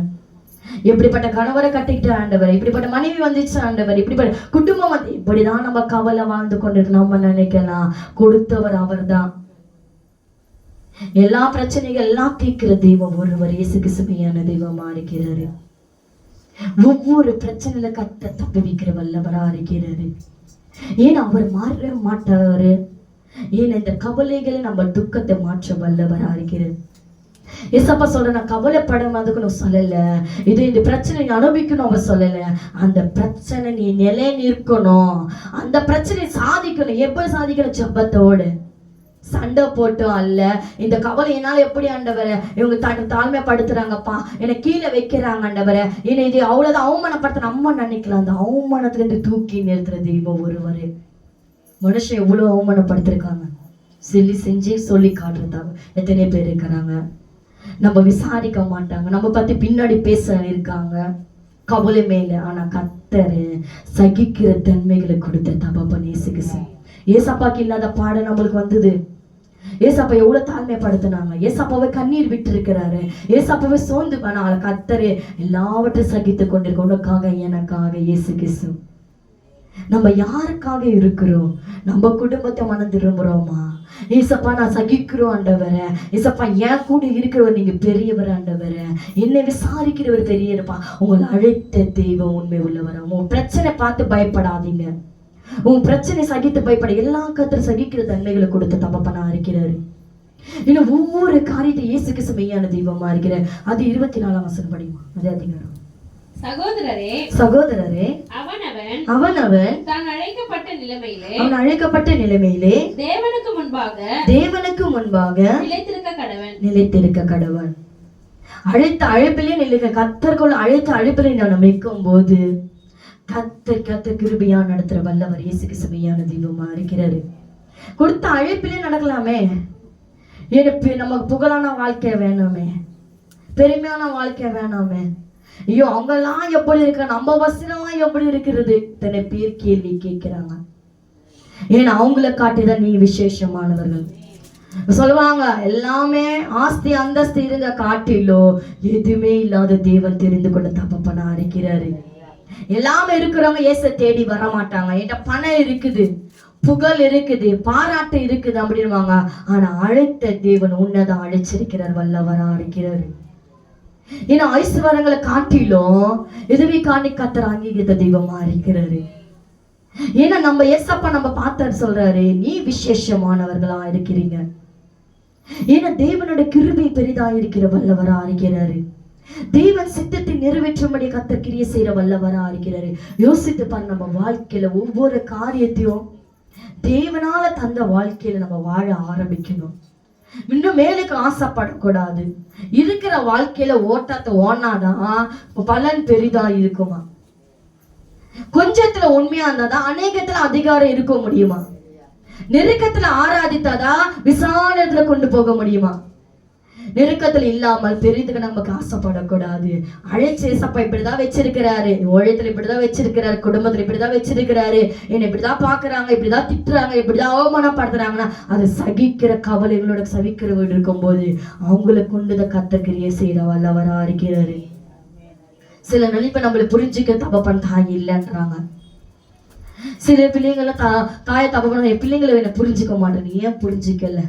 எப்படிப்பட்ட கணவரை கட்டிக்கிட்ட ஆண்டவர், இப்படிப்பட்ட மனைவி வந்துச்சு ஆண்டவர், இப்படிப்பட்ட குடும்பம் வந்து இப்படிதான் நம்ம கவலை வாழ்ந்து கொண்டு நம்ம நினைக்கலாம். கொடுத்தவர் அவர் தான். எல்லா பிரச்சனைகள் எல்லாம் தீர்க்கிற தெய்வம் ஒருவர், இயேசு கிறிஸ்துவியான தெய்வமா இருக்கிறாரு. ஒவ்வொரு பிரச்சனையில கர்த்தர் தப்புவிக்கிற வல்லவரா இருக்கிறாரு. ஏன் அவர் மாற மாட்டாரு. ஏன் இந்த கவலைகளை நம்ம துக்கத்தை மாற்ற வல்லவரா இருக்கிறார். ஏசப்பா சொல்ற, நான் கவலைப்படாம அதுக்கு நான் சொல்லல, இது இந்த பிரச்சனை அனுபவிக்கணும் அவர் சொல்லல. அந்த பிரச்சனை நீ நிலை நிற்கணும், அந்த பிரச்சனை சாதிக்கணும். எப்படி சாதிக்கணும்? ஜெபத்தோடு, சண்டை போட்டோம் அல்ல. இந்த கவலை என்னால எப்படி ஆண்டவரை, இவங்க தாழ்மைப்படுத்துறாங்கப்பா, என்னை கீழே வைக்கிறாங்க ஆண்டவரை, என்னை இது அவ்வளவுதான் அவமானப்படுத்த நம்ம நினைக்கலாம். அந்த அவமானத்துல இருந்து தூக்கி நிறுத்துற தெய்வம் ஒருவரு. மனுஷன் எவ்வளவு அவமானப்படுத்திருக்காங்க, செஞ்சு சொல்லி காட்டுறதாங்க எத்தனை பேர் இருக்கிறாங்க. நம்ம விசாரிக்க மாட்டாங்க, நம்ம பத்தி பின்னாடி பேச இருக்காங்க கவலை மேல. ஆனா கர்த்தர் சகிக்கிற தன்மைகளை கொடுத்த தகப்பன் இயேசு கிறிஸ்து. ஏசப்பாக்கு இல்லாத பாடம் நம்மளுக்கு வந்தது. ஏசப்பா எவ்வளவு தாழ்மைப்படுத்தினாங்க, ஏசப்பாவை கண்ணீர் விட்டு இருக்கிறாரு, ஏசப்பாவை சோர்ந்து பண்ணாங்க. கர்த்தர் எல்லாவற்றையும் சகித்து கொண்டிருக்க உனக்காக எனக்காக இயேசு கிறிஸ்து. நம்ம யாருக்காக இருக்கிறோம்? நம்ம குடும்பத்தை மனம் திரும்புறோமா? ஏசப்பா நான் சகிக்கிறோம் ஆண்டவரே, ஏசப்பா என் கூட இருக்கிறவர் நீங்க பெரியவர் ஆண்டவரே, என்னை விசாரிக்கிறவர் பெரியப்பா. உங்களை அழைத்த தெய்வம் உண்மை உள்ளவர். உங்க பிரச்சனை பார்த்து பயப்படாதீங்க, உன் பிரச்சனை சகித்து பயப்பட எல்லா கர்த்தர் சகிக்கிற தன்மைகளை கொடுத்த தகப்பனா இருக்கிறாரு. இன்னும் ஒவ்வொரு காரியத்தை இயேசு கிறிஸ்து மெய்யான தெய்வமா இருக்கிறார். அது 24ஆம் வசனம் படிமா. அதே அதிகாரம் சகோதரரே அவனவன் தான் அழைக்கப்பட்ட நிலைமையிலே அவன் அழைக்கப்பட்ட நிலைமையிலே தேவனுக்கு முன்பாக நிலைத்திருக்க கடவன். அழைத்த அழைப்பிலே நிலைக்க கர்த்தர்கள் அழைத்த அழைப்பிலே நான் நிற்கும் போது கர்த்தர் கிருபையா நடத்துற வல்லவர் இயேசு கிறிஸ்துவியான தெய்வமா இருக்கிறாரு. கொடுத்த அழைப்பிலே நடக்கலாமே. எனக்கு நமக்கு புகழான வாழ்க்கை வேணாமே, பெருமையான வாழ்க்கை வேணாமே. ஐயோ அவங்கெல்லாம் எப்படி இருக்க, நம்ம வசனம்லாம் எப்படி இருக்கிறது, இத்தனை பேர் கேள்வி கேட்கிறாங்க. ஏன்னா அவங்கள காட்டிதான் நீ விசேஷமானவர்கள் சொல்லுவாங்க. எல்லாமே ஆஸ்தி அந்தஸ்து இருந்த காட்டிலோ எதுவுமே இல்லாத தேவன் தெரிந்து கொண்ட தப்பப்பனா இருக்கிறாரு. எல்லாமே இருக்கிறவங்க இயேசு தேடி வர மாட்டாங்க. என்கிட்ட பணம் இருக்குது, புகழ் இருக்குது, பாராட்டு இருக்குது அப்படின்வாங்க. ஆனா அழைத்த தேவன் உன்னதான் அழைச்சிருக்கிறார், வல்லவரா இருக்கிறாரு. ஏன்னா ஐஸ்வரங்களை காட்டிலும் எதுவே காணி கத்தர் அங்கீகரித்த தெய்வமா இருக்கிறாரு. ஏன்னா நம்ம ஏசப்பா நம்ம பார்த்தாரு சொல்றாரு, நீ விசேஷமானவர்களா இருக்கிறீங்க. ஏன்னா தேவனுடைய கிருபை பெரிதா இருக்கிற வல்லவரா இருக்கிறாரு. தேவன் சித்தத்தை நிறைவேற்றும்படி கத்தர் கிரியை செய்யற வல்லவரா இருக்கிறாரு. யோசித்து பாரு, நம்ம வாழ்க்கையில ஒவ்வொரு காரியத்தையும் தேவனால தந்த வாழ்க்கையில நம்ம வாழ ஆரம்பிக்கணும். இன்னும் மேலுக்கு ஆசைப்படக்கூடாது. இருக்கிற வாழ்க்கையில ஓட்டத்தை ஓனாதான் பலன் பெரிதா இருக்குமா? கொஞ்சத்துல உண்மையா இருந்தாதான் அநேகத்துல அதிகாரம் இருக்க முடியுமா? நெருக்கத்துல ஆராதித்தாதான் விசாலத்துல கொண்டு போக முடியுமா? நெருக்கத்துல இல்லாமல் பெரிதுக்கு நமக்கு ஆசைப்படக்கூடாது. அழைச்சேசப்பா இப்படிதான் வச்சிருக்கிறாரு, உழைத்துல இப்படிதான் வச்சிருக்கிறாரு, குடும்பத்துல இப்படிதான் வச்சிருக்கிறாரு, என்னை இப்படிதான் பாக்குறாங்க, இப்படிதான் திட்டுறாங்க, இப்படிதான் அவமானப்படுத்துறாங்கன்னா அது சகிக்கிற கவலைகளோட சகிக்கிற வீடு இருக்கும் போது அவங்களை கொண்டுதான் கத்தக்கிரியை செய்யற வல்லவரா இருக்கிறாரு. சில நினைப்ப நம்மளை புரிஞ்சுக்க தப்பப்பன் தாய் இல்லைன்றாங்க. சில பிள்ளைங்கள தாயை தப்பப்பன என் பிள்ளைங்களை என்ன புரிஞ்சுக்க மாட்டேன். ஏன் புரிஞ்சுக்கல?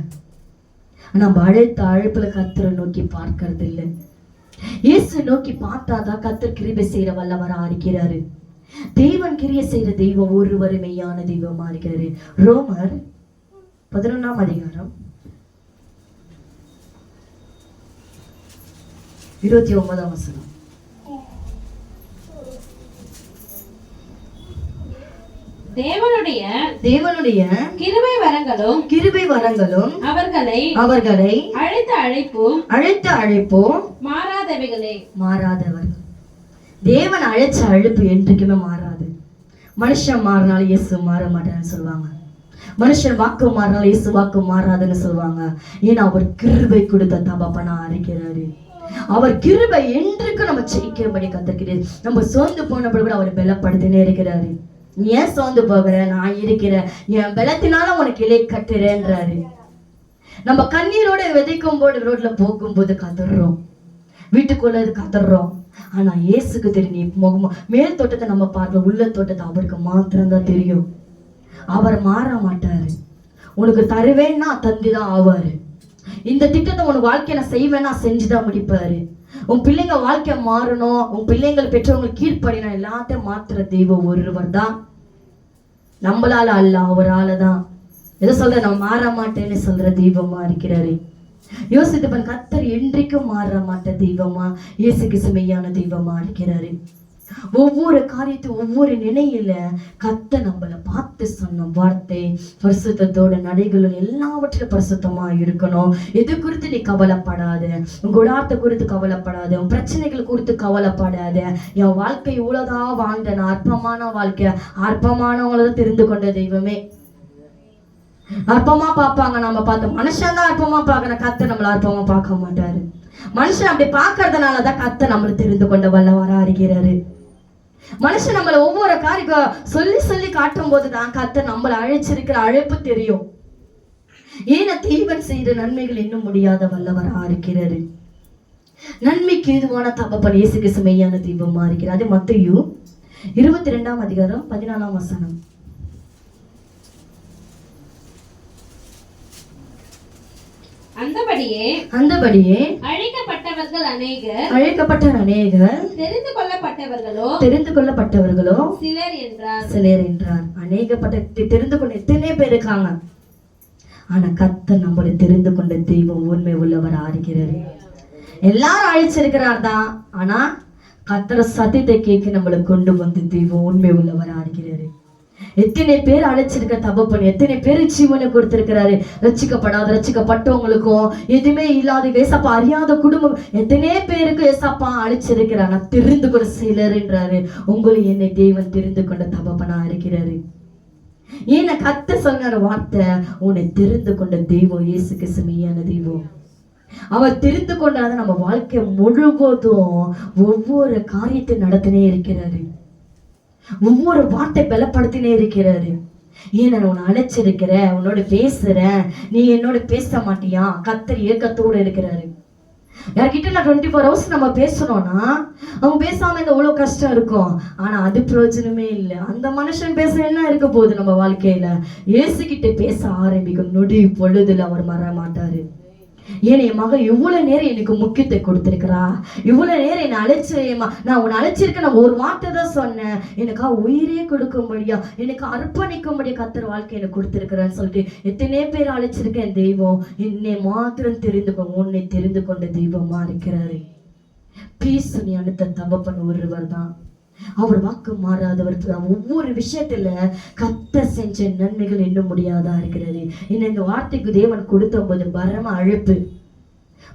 நம்ம அழைத்த அழைப்புல கத்தரை நோக்கி பார்க்கறது இல்லை. இயேசு நோக்கி பார்த்தாதான் கத்தர் கிரியை செய்யற வல்லவரா இருக்கிறாரு. தேவன் கிரியை செய்யற தெய்வம் ஒருவரு மெய்யான தெய்வமா இருக்கிறாரு. ரோமர் 11ஆம் அதிகாரம் 29ஆம் வசனம். தேவனுடைய கிருபை வரங்களும் அவர்களை அழைத்த அழைப்பும் மாறாதவர்கள். தேவன் அழைச்ச அழைப்பு என்றைக்குமே மாறாது. மனுஷன் மாறினாலும் இயேசு மாற மாட்டான்னு சொல்லுவாங்க. மனுஷன் வாக்கு மாறினாலும் இயேசு வாக்கு மாறாதுன்னு சொல்லுவாங்க. ஏன்னா அவர் கிருபை கொடுத்த தகப்பனா இருக்கிறாரு. அவர் கிருபை என்றைக்கும் நம்ம ஜெயிக்கிறபடி கத்துக்கிறாரு. நம்ம சோர்ந்து போனபடி கூட அவர் பலப்படுத்தினே இருக்கிறாரு. நீ ஏன் சோர்ந்து போகிற, நான் இருக்கிறேன், என் பலத்தினால உனக்கு இலை கட்டுறேன்றாரு. நம்ம கண்ணீரோட விதைக்கும் போது ரோட்ல போகும்போது கதறோம், வீட்டுக்குள்ள கதறோம். ஆனா இயேசுக்கு தெரியும் முகமா மேல் தோட்டத்தை நம்ம பார்க்க, உள்ள தோட்டத்தை அவருக்கு மாத்திரம்தான் தெரியும். அவர் மாற மாட்டாரு. உனக்கு தருவேன்னா தந்துதான் ஆவாரு. இந்த திட்டத்தை உனக்கு வாழ்க்கையை நான் செய்வேன்னா செஞ்சுதான் முடிப்பாரு. உன் பிள்ளைங்க வாழ்க்கை மாறணும், உன் பிள்ளைங்கள் பெற்றவங்களுக்கு கீழ்ப்படினா எல்லாத்தையும் மாத்திர தெய்வம் ஒருவர் தான். நம்மளால அல்ல, அவரால தான். எதை சொல்ற, நம்ம மாற மாட்டேன்னு சொல்ற தெய்வமா இருக்கிறாரு. யோசித்து பண்ண கத்தர் என்றைக்கும் மாற மாட்ட தெய்வமா இயேசு கிறிஸ்து மெய்யான தெய்வமா இருக்கிறாரு. ஒவ்வொரு காரியத்தையும் ஒவ்வொரு நினையில கத்த நம்மளை பார்த்து சொன்ன வார்த்தை பரிசுத்தத்தோட நடைகளும் எல்லாவற்றிலும் பரிசுத்தமா இருக்கணும். எது குறித்து நீ கவலைப்படாத, உன் குடாரத்தை குறித்து கவலைப்படாத, உன் பிரச்சனைகள் குறித்து கவலைப்படாத. என் வாழ்க்கை இவ்வளவுதான் வாழ்ந்த நான் அற்பமான வாழ்க்கை, அற்பமானவங்கள தெரிந்து கொண்ட தெய்வமே. அற்பமா பார்ப்பாங்க, நம்ம பார்த்த மனுஷன் தான் அற்பமா பார்க்கணும். கத்த நம்மள அற்பமா பார்க்க மாட்டாரு. மனுஷன் அப்படி பார்க்கறதுனாலதான் கத்த நம்மளை தெரிந்து கொண்ட வல்லவரா இருக்கிறாரு. மனுஷன் நம்மள ஒவ்வொரு காரியம் சொல்லி சொல்லி காட்டும் போதுதான் கத்த நம்மளை அழைச்சிருக்கிற அழைப்பு தெரியும். ஏன்னா தேவன் செய்த நன்மைகள் இன்னும் முடியாத வல்லவரா இருக்கிறாரு. நன்மைக்கு ஏதுவான தகப்பன் இயேசு கிறிஸ்து மெய்யான தெய்வமா இருக்கிறார். அது மத்தேயு 22ஆம் அதிகாரம் 14ஆம் வசனம். அந்தபடியே அழைக்கப்பட்டவர்கள் அநேகர், தெரிந்து கொள்ளப்பட்டவர்களோ சிலர் என்றார். அநேகப்பட்ட தெரிந்து கொண்ட எத்தனை பேர் இருக்காங்க. ஆனா கர்த்தர் நம்மளை தெரிந்து கொண்ட தெய்வம் உண்மை உள்ளவர் ஆகிறாரு. எல்லாரும் அழைச்சிருக்கிறார் தான். ஆனா கர்த்தர் சத்தியத்தை கேட்க நம்மளை கொண்டு வந்து தெய்வம் உண்மை உள்ளவராக இருக்கிறாரு. எத்தனை பேர் அழைச்சிருக்க தகப்பன், எத்தனை பேர் ஜீவனை கொடுத்திருக்கிறாரு. ரட்சிக்கப்படாத ரட்சிக்கப்பட்டவங்களுக்கும் எதுவுமே இல்லாத ஏசப்பா அறியாத குடும்பம் எத்தனை பேருக்கு ஏசப்பா அழைச்சிருக்கிறார். நான் தெரிந்து கொண்ட சிலர்ன்றாரு. உங்களை என்னை தேவன் தெரிந்து கொண்ட தகப்பனா இருக்கிறாரு. ஏன்னா கர்த்தர் சொன்ன வார்த்தை, உன்னை தெரிந்து கொண்ட தெய்வம் இயேசு கிறிஸ்து மெய்யான தெய்வம். அவர் தெரிந்து கொண்டாத நம்ம வாழ்க்கை முழுவதும் ஒவ்வொரு காரியத்தை நடத்தினே இருக்கிறாரு. ஒவ்வொரு வார்த்தை பலப்படுத்தினே இருக்கிறாரு. ஏன் நான் உன்னை அழைச்சிருக்கிற, உன்னோட பேசுறேன், நீ என்னோட பேச மாட்டியா? கர்த்தர் ஏக்கத்தோடு இருக்கிறாரு. யார்கிட்ட நான் 24 hours நம்ம பேசணும்னா அவங்க பேசாம இந்த எவ்வளவு கஷ்டம் இருக்கும். ஆனா அது பிரயோஜனமே இல்லை. அந்த மனுஷன் பேச என்ன இருக்க போகுது நம்ம வாழ்க்கையில? இயேசுகிட்ட பேச ஆரம்பிக்கும் நொடி பொழுதுல அவர் மற மாட்டாரு. ஏன் என் மகன் இவ்வளவு நேரம் எனக்கு முக்கியத்தை கொடுத்திருக்கிறா, இவ்வளவு நேரம் என்னை நான் உன்னை அழைச்சிருக்க, நான் ஒரு வார்த்தை தான் சொன்னேன், எனக்கா உயிரே கொடுக்கும்படியா, எனக்கு அர்ப்பணிக்கும்படியா கர்த்தர் வாழ்க்கை எனக்கு கொடுத்திருக்கிறான்னு சொல்லிட்டு எத்தனை பேர் அழைச்சிருக்கேன். தெய்வம் என்னை மாத்திரம் தெரிந்து உன்னை தெரிந்து கொண்ட தெய்வமா இருக்கிறாரு. பேசு நீ அடுத்த தகப்பன் ஒருவர் தான். அவர் வாக்கு மாறாதவர். ஒவ்வொரு விஷயத்துல கர்த்தர் செஞ்ச நன்மைகள் எண்ண முடியாதா இருக்கிறது. இந்த வார்த்தைக்கு தேவன் கொடுத்த போது பரம அழைப்பு,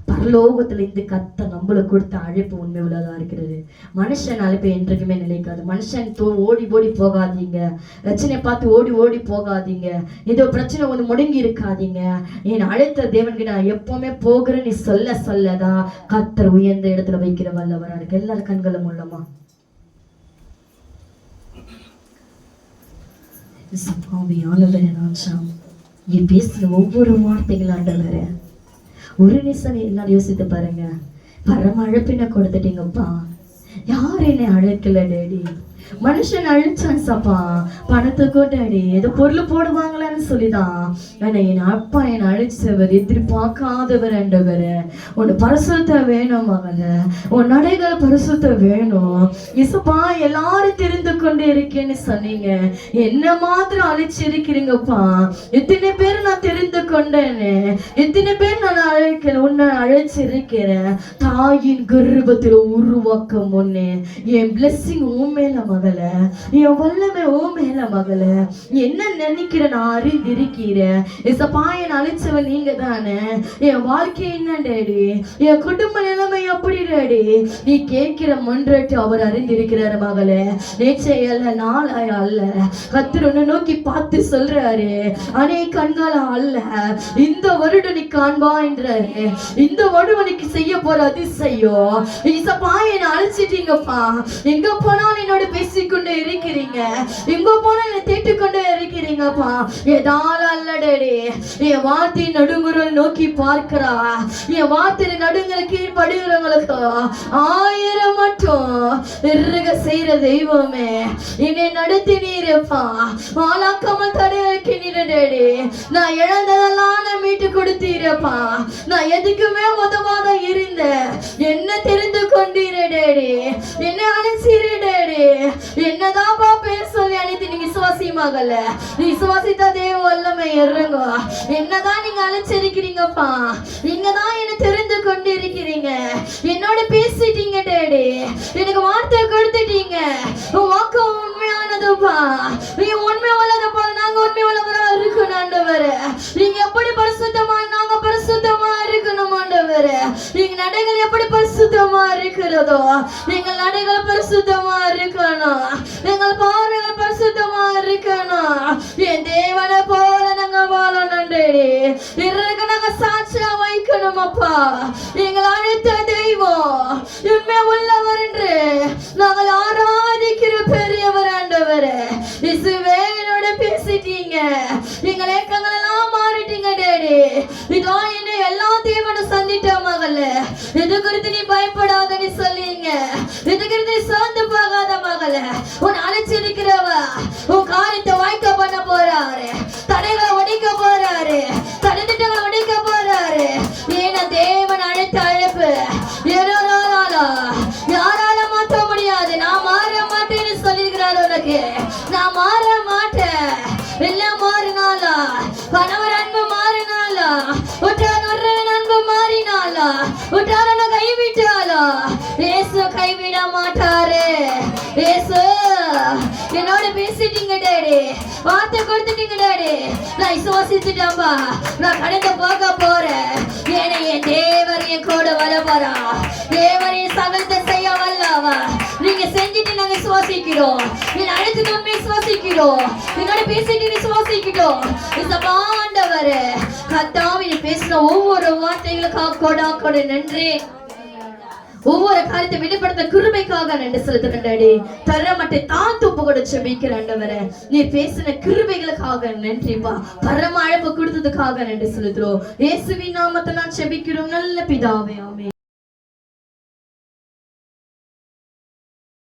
பரலோகத்துல இருந்து கர்த்தர் நம்மளை கொடுத்த அழைப்பு உண்மை உள்ளதா இருக்கிறது. மனுஷன் அழைப்பு என்றைக்குமே நிலைக்காது. மனுஷன் ஓடி ஓடி போகாதீங்க, பிரச்சனை பார்த்து ஓடி ஓடி போகாதீங்க, ஏதோ பிரச்சனை வந்து முடங்கி இருக்காதீங்க. என் அழைத்த தேவன்கிட்ட நான் எப்பவுமே போகிறேன் நீ சொல்ல சொல்லதான் கர்த்தர் உயர்ந்த இடத்துல வைக்கிற வல்லவரா இருக்கு. எல்லாரும் கண்களும் உள்ளமா பேசுற ஒவ்வொரு வார்த்தைகள் ஆண்டவர ஒரு நிமிஷம் எல்லாரும் யோசித்து பாருங்க. பரம அழைப்பின கொடுத்துட்டீங்கப்பா. யார் என்னை அழைக்கல டேடி? மனுஷன் அழிச்சான் சப்பா, பணத்துக்கும் டேடி ஏதோ பொருள் போடுவாங்களான்னு சொல்லிதான். ஆனா என் அப்பா என்னை அழிச்சவர், எதிர்பார்க்காதவர் ஆண்டவர். உன் பரிசுத்த வேணும் மகள, உன் நடைகள் பரிசுத்த வேணும். இசப்பா எல்லாரும் தெரிந்து கொண்டு இருக்கேன்னு சொன்னீங்க, என்ன மாத்திரம் அழைச்சிருக்கிறீங்கப்பா. எத்தனை பேர் நான் தெரிந்து கொண்டேன்னு, எத்தனை பேர் நான் அழைக்கிறேன், உன்னை அழைச்சிருக்கிறேன். தாயின் கர்ப்பத்தில் உருவாக்கும் முன்னே என் பிளெஸிங் உண்மையில மகள, என் வல்லமை ஓ மேல மகள, என்ன நினைக்கிற நான் அறிந்திருக்கிறேன். இசப்பா என் அழைச்சவன் நீங்க தானே. என் வாழ்க்கை என்ன டேடி, என் குடும்ப நிலைமை எப்படி டேடி, நீ கேட்கிற மன்றட்டு அவர் அறிந்திருக்கிறாரு மகளே. நேற்றைய அல்ல நாளாய அல்ல, கர்த்தர் உன்னை நோக்கி பார்த்து சொல்றாரு, அநேக கண்கால அல்ல, இந்த வருடம் நீ காண்பா என்றாரு. இந்த வருடம் நீ செய்ய போற அதிசயம். இசப்பா என்னை அழைச்சிட்டீங்கப்பா. எங்க போனாலும் என்னோட பேசிக்கொண்டே இருக்கிறீங்க, எங்க போனா என்னை தேட்டுக்கொண்டே இருக்கிறீங்கப்பா. ஏதால அல்லடே என் வார்த்தை நடுங்குறல் நோக்கி பார்க்கிறா. என் வார்த்தை நடுங்கல் கீழ்படுகிறவங்களுக்கு 1000 மட்டும் இருக செய்யற தெய்வமே, என்னை நடத்தினீரப்பா. ஆளாக்காமல் தடையாக்கி நீரடே. நான் இழந்ததெல்லாம் நான் மீட்டு கொடுத்தீரப்பா. நான் எதுக்குமே உதவாத இருந்தேன், என்ன தெரிந்து கொண்டீரடே, என்ன அனுசீரடே, என்னதான் பேர் சொல்லி அனைத்து நீங்க விசுவாசியமாகல. நீ விசுவாசித்தா தேவ வல்லமை இறங்க. என்னதான் நீங்க அழைச்சிருக்கிறீங்கப்பா, நீங்க தான் என்ன தெரிந்து கொண்டு இருக்கிறீங்க, என்னோட பேசிட்டீங்க டேடி, எனக்கு வார்த்தை கொடுத்துட்டீங்க. உன் வாக்கு உண்மையானதுப்பா, நீ உண்மை உள்ளதப்பா. நாங்க உண்மை உள்ளவரா இருக்கணும் ஆண்டவரே. நீங்க எப்படி பரிசுத்தமா, நாங்க பரிசுத்தமா இருக்கணும் ஆண்டவரே. நீங்க நடைகள் எப்படி பரிசுத்தமா இருக்கிறதோ, நீங்கள் நடைகள் பரிசுத்தமா இருக்கணும், நீங்கள் பார்வைகள் பரிசுத்தமா இருக்கணும். என் தேவனை போல நாங்க வாழணும் டேடி. இதற்கு நாங்க சாட்சியா வைக்கணும் அப்பா. எங்கள் அழைத்த தெய்வம் உண்மை உள்ளவர் என்று நாங்கள் ஆராதிக்கிற பெரியவர் ஆண்டவரே. இசுவே என்னோட பேசிட்டீங்க, எங்கள் ஏக்கங்கள் எல்லாம் மாறிட்டீங்க டேடி. இதோ என்ன எல்லா தேவனை சந்திட்ட மகள, இது குறித்து நீ பயப்படாத நீ சொல்லிங்க, இது குறித்து நீ சோர்ந்து போகாத மகள. உன் அழைச்சிருக்கிறவ உன் காரியத்தை வாய்க்க பண்ண போறாரு, தடைகளை உடைக்க போறாரு, தடைத்திட்டங்களை உடைக்க போறாரு. ஏன்னா தேவன் அழைத்த அழைப்பு யாரால மாற்ற முடியாது. நான் மாற மாட்டேன்னு சொல்லியிருக்கிறாரு உனக்கு. நான் மாற மாட்டேன். எல்லாம் மாறினாலா, கணவர் அன்பு மாறினாலா, உற்றார் அன்பு மாறினாலா, உற்றார் கைவிட்டாலா, இயேசு கை கைவிட மாட்டாரு. இயேசு என்னோட பேசிட்டீங்க டாடி, வார்த்தை கொடுத்துட்டீங்க டாடி, நான் விசுவாசிச்சுட்டேன்பா, நான் கடந்து போக போறேன். ஏன்னா என் தேவர் என் கூட வர போறா. தேவர் என் சகலத்தை செய்ய வல்லவா. நீங்க செஞ்சுட்டு நாங்க விசுவாசிக்கிறோம். என் அழைத்து உண்மை விசுவாசிக்கிறோம். என்னோட பேசிட்டு விசுவாசிக்கிறோம். ஆண்டவர் கர்த்தாவின் பேசின ஒவ்வொரு வார்த்தைகளுக்காக கொடாக்கொட நன்றி. ஒவ்வொரு காரியத்தை வெளிப்படுத்த கிருபைக்காக நன்றி செலுத்துறேன் டாடி. தரமட்டை தாத்து ஒப்பு கூட செபிக்கிற ஆண்டவரே, நீ பேசின கிருபைகளுக்காக நன்றிப்பா. பரம அழைப்பு கொடுத்ததுக்காக நன்றி செலுத்துறோம். இயேசுவின் நாமத்தை நான் செபிக்கிறோம் நல்ல பிதாவே, ஆமென்.